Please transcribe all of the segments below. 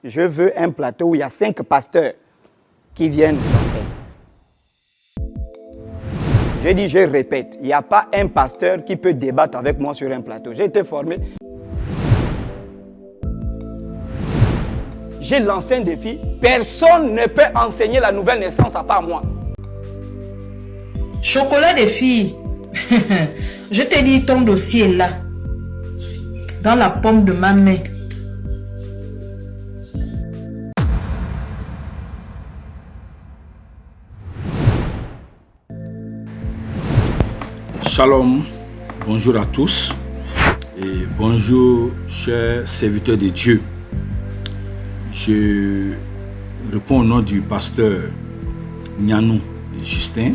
Je veux un plateau où il y a 5 pasteurs qui viennent, j'enseigne. Je dis, je répète, il n'y a pas un pasteur qui peut débattre avec moi sur un plateau. J'ai été formé. J'ai lancé un défi. Personne ne peut enseigner la nouvelle naissance à part moi. Chocolat des filles. Je t'ai dit, ton dossier est là. Dans la paume de ma main. Shalom, bonjour à tous et bonjour chers serviteurs de Dieu. Je réponds au nom du pasteur Nyanou Justin.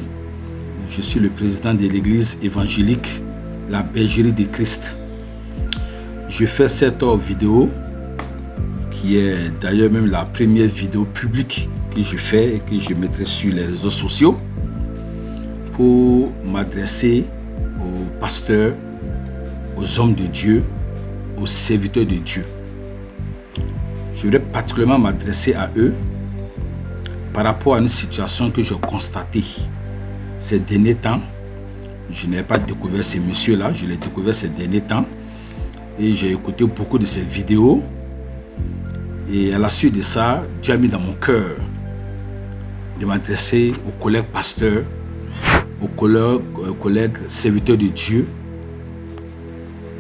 Je suis le président de l'église évangélique La Bergerie de Christ. Je fais cette vidéo qui est d'ailleurs même la première vidéo publique que je fais et que je mettrai sur les réseaux sociaux pour m'adresser aux pasteurs, aux hommes de Dieu, aux serviteurs de Dieu. Je voudrais particulièrement m'adresser à eux par rapport à une situation que j'ai constatée ces derniers temps. Je n'ai pas découvert ces messieurs-là, je l'ai découvert ces derniers temps et j'ai écouté beaucoup de ces vidéos et à la suite de ça, Dieu a mis dans mon cœur de m'adresser aux collègues pasteurs, aux collègues serviteurs de Dieu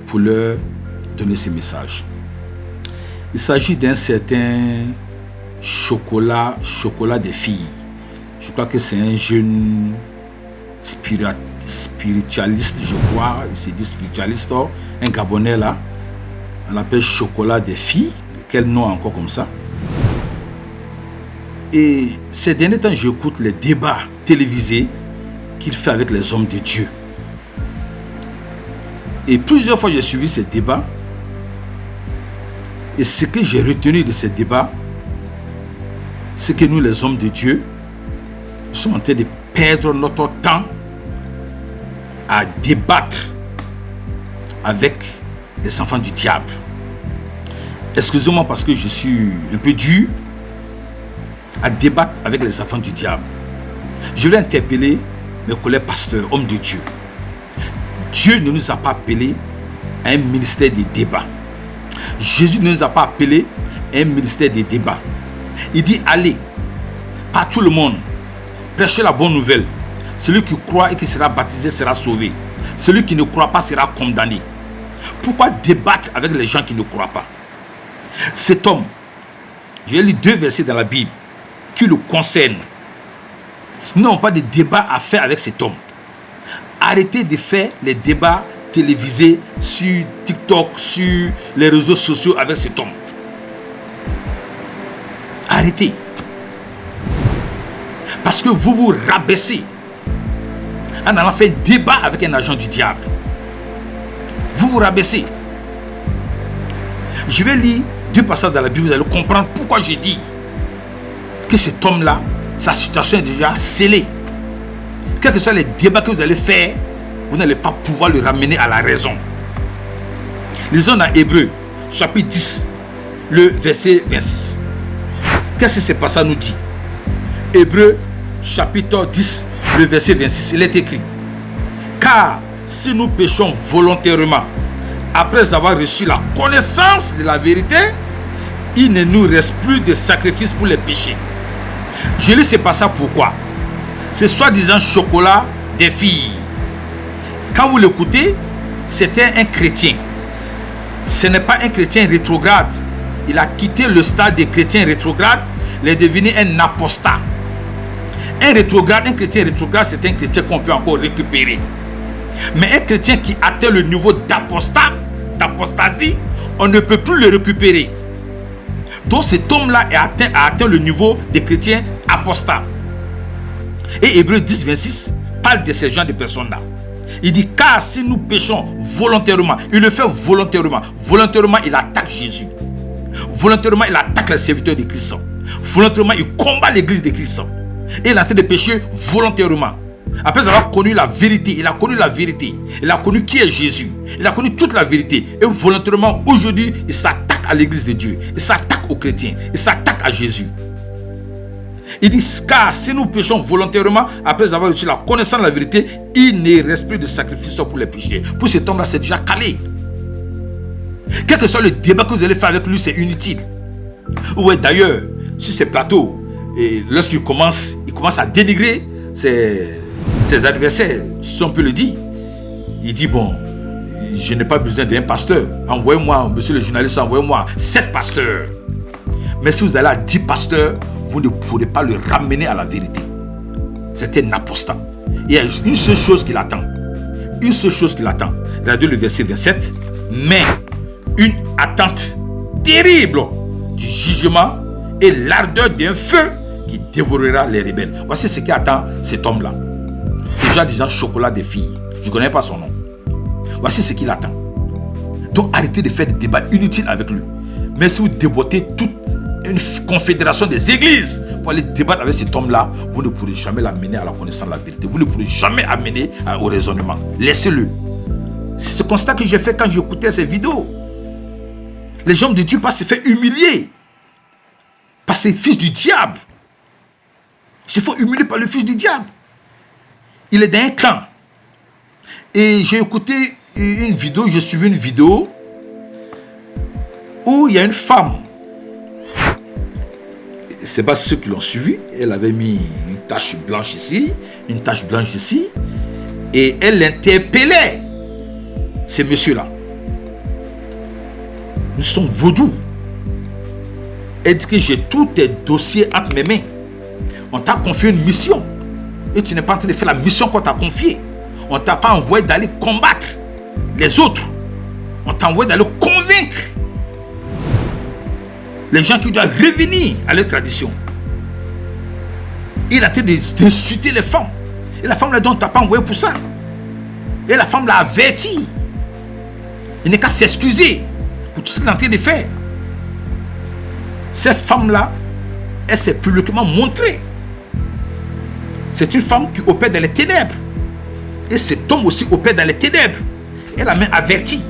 pour leur donner ce message. Il s'agit d'un certain chocolat des filles. Je crois que c'est un jeune spiritualiste, je crois, il se dit spiritualiste, un Gabonais là, on l'appelle chocolat des filles, quel nom encore comme ça. Et ces derniers temps, j'écoute les débats télévisés qu'il fait avec les hommes de Dieu. Et plusieurs fois, j'ai suivi ces débats. Et ce que j'ai retenu de ces débats, c'est que nous, les hommes de Dieu, nous sommes en train de perdre notre temps à débattre avec les enfants du diable. Excusez-moi parce que je suis un peu dur à débattre avec les enfants du diable. Je vais interpeller mes collègues pasteurs, hommes de Dieu. Dieu ne nous a pas appelés à un ministère de débat. Jésus ne nous a pas appelés à un ministère de débat. Il dit allez par tout le monde, prêchez la bonne nouvelle. Celui qui croit et qui sera baptisé sera sauvé. Celui qui ne croit pas sera condamné. Pourquoi débattre avec les gens qui ne croient pas? Cet homme, je vais lire 2 versets dans la Bible qui le concernent. Nous n'avons pas de débat à faire avec cet homme. Arrêtez de faire les débats télévisés sur TikTok, sur les réseaux sociaux avec cet homme. Arrêtez. Parce que vous vous rabaissez en allant faire débat avec un agent du diable. Vous vous rabaissez. Je vais lire 2 passages dans la Bible, vous allez comprendre pourquoi je dis que cet homme-là, sa situation est déjà scellée. Quels que soient les débats que vous allez faire, vous n'allez pas pouvoir le ramener à la raison. Lisons dans Hébreux, chapitre 10, le verset 26. Qu'est-ce que ce passage nous dit? Hébreux, chapitre 10, le verset 26. Il est écrit: car si nous péchons volontairement, après avoir reçu la connaissance de la vérité, il ne nous reste plus de sacrifice pour les péchés. Je lis ce passage pourquoi? C'est soi-disant chocolat des filles. Quand vous l'écoutez, c'était un chrétien. Ce n'est pas un chrétien rétrograde. Il a quitté le stade des chrétiens rétrogrades. Il est devenu un apostat. Un chrétien rétrograde, c'est un chrétien qu'on peut encore récupérer. Mais un chrétien qui atteint le niveau d'apostasie, on ne peut plus le récupérer. Donc cet homme-là a atteint le niveau des chrétiens apostats. Et Hébreux 10, 26 parle de ces gens de personnes-là. Il dit, car si nous péchons volontairement, il le fait volontairement. Volontairement, il attaque Jésus. Volontairement, il attaque les serviteurs de Christ. Volontairement, il combat l'église de Christ. Et il est en train de pécher volontairement. Après avoir connu la vérité, il a connu la vérité. Il a connu qui est Jésus. Il a connu toute la vérité. Et volontairement, aujourd'hui, il s'attaque à l'église de Dieu. Il s'attaque aux chrétiens. Il s'attaque à Jésus. Il dit, car si nous péchons volontairement, après avoir reçu la connaissance de la vérité, il ne reste plus de sacrifice pour les péchés. Pour cet homme-là, c'est déjà calé. Quel que soit le débat que vous allez faire avec lui, c'est inutile. Ouais, d'ailleurs, sur ces plateaux, et lorsqu'il commence à dénigrer ses adversaires, si on peut le dire. Il dit, bon, je n'ai pas besoin d'un pasteur. Envoyez-moi, monsieur le journaliste, envoyez-moi 7 pasteurs. Mais si vous allez à 10 pasteurs, vous ne pourrez pas le ramener à la vérité. C'est un apostat. Il y a une seule chose qui l'attend. Une seule chose qui l'attend. Regardez le verset 27. Mais une attente terrible du jugement et l'ardeur d'un feu qui dévorera les rebelles. Voici ce qui attend cet homme-là. C'est genre disant chocolat des filles. Je ne connais pas son nom. Voici ce qu'il attend. Donc arrêtez de faire des débats inutiles avec lui. Mais si vous débotez toute une confédération des églises pour aller débattre avec cet homme-là, vous ne pourrez jamais l'amener à la connaissance de la vérité. Vous ne pourrez jamais amener au raisonnement. Laissez-le. C'est ce constat que j'ai fait quand j'écoutais ces vidéos. Les gens de Dieu se fait humilier par ces fils du diable. Il se fait humilier par le fils du diable. Il est dans un camp. Et j'ai écouté une vidéo, j'ai suivi une vidéo où il y a une femme. C'est pas ceux qui l'ont suivi. Elle avait mis une tache blanche ici, une tache blanche ici. Et elle interpellait ces messieurs-là. Nous sommes vaudous. Elle dit que j'ai tous tes dossiers entre mes mains. On t'a confié une mission. Et tu n'es pas en train de faire la mission qu'on t'a confiée. On ne t'a pas envoyé d'aller combattre les autres. On t'a envoyé d'aller convaincre les gens qui doivent revenir à leur tradition. Il a été d'insulter les femmes. Et la femme là, on ne t'a pas envoyé pour ça. Et la femme l'a averti. Il n'est qu'à s'excuser pour tout ce qu'il est en train de faire. Cette femme-là, elle s'est publiquement montrée. C'est une femme qui opère dans les ténèbres. Et cet homme aussi opère dans les ténèbres. Elle a même averti.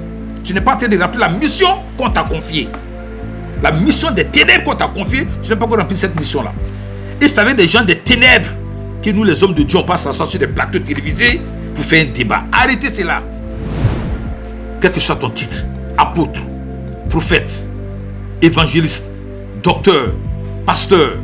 Tu n'es pas en train de rappeler la mission qu'on t'a confiée. La mission des ténèbres qu'on t'a confiée, tu n'as pas encore rempli cette mission-là. Et ça vient des gens des ténèbres que nous, les hommes de Dieu, on passe ensemble sur des plateaux télévisés pour faire un débat. Arrêtez cela. Quel que soit ton titre, apôtre, prophète, évangéliste, docteur, pasteur,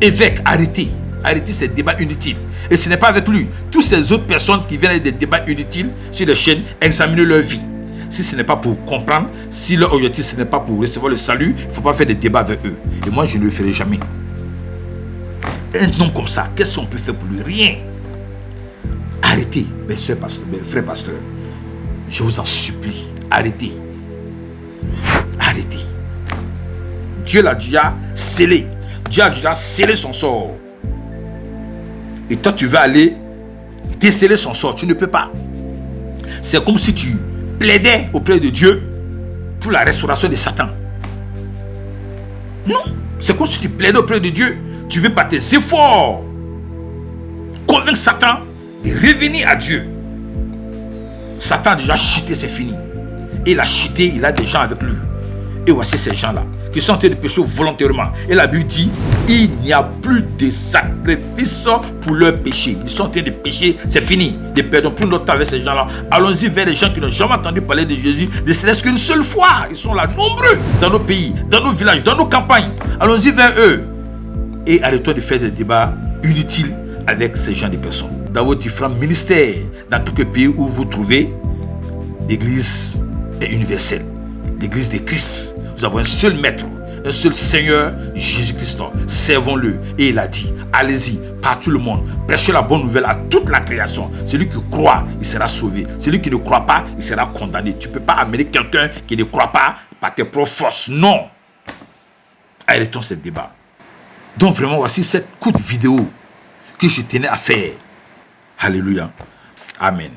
évêque, arrêtez. Arrêtez ces débats inutiles. Et ce n'est pas avec lui. Toutes ces autres personnes qui viennent avec des débats inutiles sur les chaînes, examinez leur vie. Si ce n'est pas pour comprendre, si leur objectif ce n'est pas pour recevoir le salut, il ne faut pas faire des débats avec eux. Et moi, je ne le ferai jamais. Un homme comme ça, qu'est-ce qu'on peut faire pour lui? Rien. Arrêtez, mes soeurs pasteurs, mes frères pasteurs. Je vous en supplie, arrêtez. Arrêtez. Dieu l'a déjà scellé. Dieu a déjà scellé son sort. Et toi, tu vas aller déceler son sort. Tu ne peux pas. C'est comme si tu plaidais auprès de Dieu pour la restauration de Satan. Non. C'est comme si tu plaidais auprès de Dieu. Tu veux par tes efforts convaincre Satan de revenir à Dieu. Satan a déjà chuté, c'est fini. Et il a chuté, il a des gens avec lui. Et voici ces gens-là qui sont en train de pécher volontairement. Et la Bible dit, il n'y a plus de sacrifice pour leur péché. Ils sont en train de pécher, c'est fini. Ne perdons plus notre temps avec ces gens-là. Allons-y vers les gens qui n'ont jamais entendu parler de Jésus, ne serait-ce qu'une seule fois. Ils sont là, nombreux, dans nos pays, dans nos villages, dans nos campagnes. Allons-y vers eux. Et arrêtons de faire des débats inutiles avec ces gens de personnes. Dans vos différents ministères, dans quelques pays où vous trouvez, l'église est universelle. L'église de Christ. Nous avons un seul maître, un seul Seigneur, Jésus-Christ. Servons-le. Et il a dit, allez-y, par tout le monde, prêchez la bonne nouvelle à toute la création. Celui qui croit, il sera sauvé. Celui qui ne croit pas, il sera condamné. Tu ne peux pas amener quelqu'un qui ne croit pas par tes propres forces. Non. Arrêtons ce débat. Donc vraiment, voici cette courte vidéo que je tenais à faire. Alléluia. Amen.